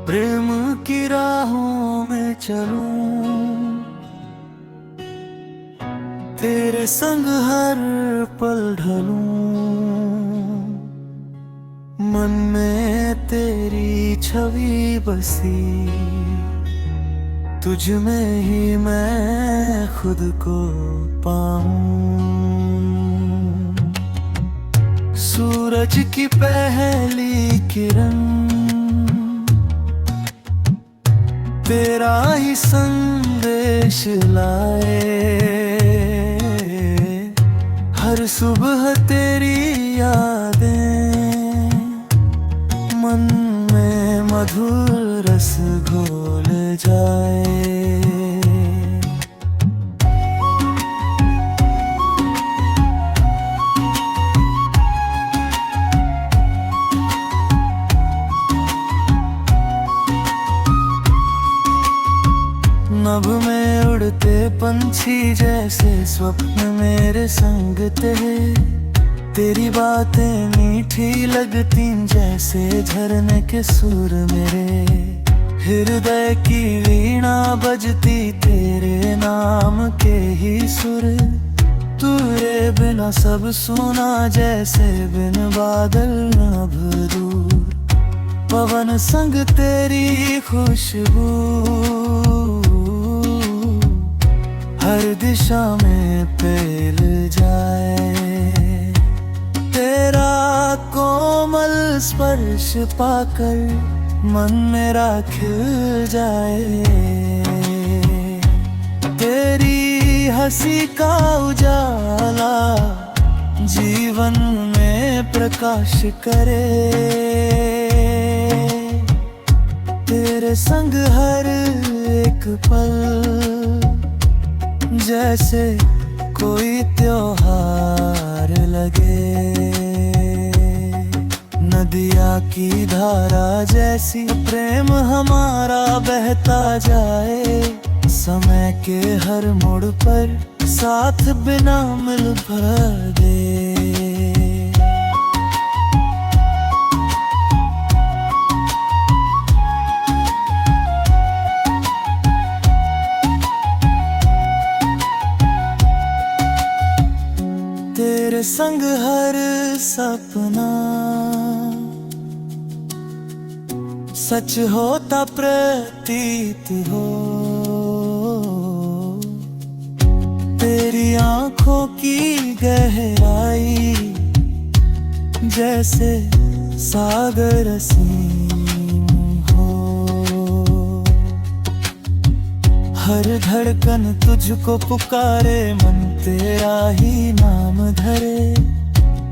प्रेम की राहों में चलूं, तेरे संग हर पल ढलूं। मन में तेरी छवि बसी, तुझ में ही मैं खुद को पाऊं। सूरज की पहली किरण तेरा ही संदेश लाए। हर सुबह तेरी यादें मन में मधुर रस घोल जाए। नभ में उड़ते पंछी जैसे स्वप्न मेरे संग थे। तेरी बातें मीठी लगती जैसे झरने के सुर मेरे। हृदय की वीणा बजती तेरे नाम के ही सुर। तेरे बिना सब सुना जैसे बिन बादल नभ दूर। पवन संग तेरी खुशबू हर दिशा में फैल जाए। तेरा कोमल स्पर्श पाकर मन मेरा खिल जाए। तेरी हंसी का उजाला जीवन में प्रकाश करे। तेरे संग हर एक पल जैसे कोई त्योहार लगे। नदिया की धारा जैसी प्रेम हमारा बहता जाए। समय के हर मोड़ पर साथ बिना मिल भर दे। तेरे संग हर सपना सच होता प्रतीत हो। तेरी आंखों की गहराई जैसे सागर असीम हो। हर धड़कन तुझको पुकारे, मन तेरा ही नाम धरे।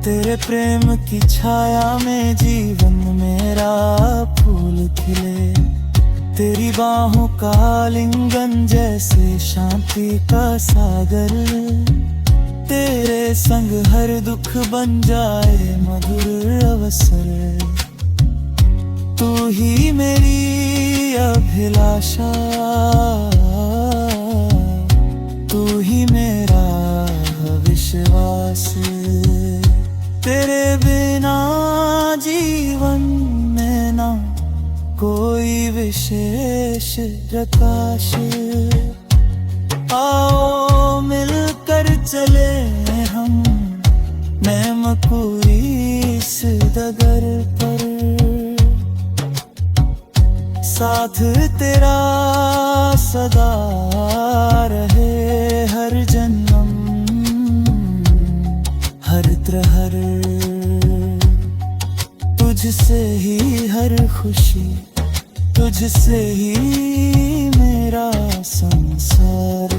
तेरे प्रेम की छाया में जीवन मेरा फूल खिले। तेरी बाहों का लिंगन जैसे शांति का सागर। तेरे संग हर दुख बन जाए मधुर अवसर। तू ही मेरी अभिलाषा, तू ही मेरा विश्वास। तेरे बिना जीवन में ना कोई विशेष प्रकाश। आओ मिलकर चले हम मैमकुरी इस डगर पर। साथ तेरा सदा रहे हर जन्म हर प्रहर। तुझसे ही हर खुशी, तुझसे ही मेरा संसार।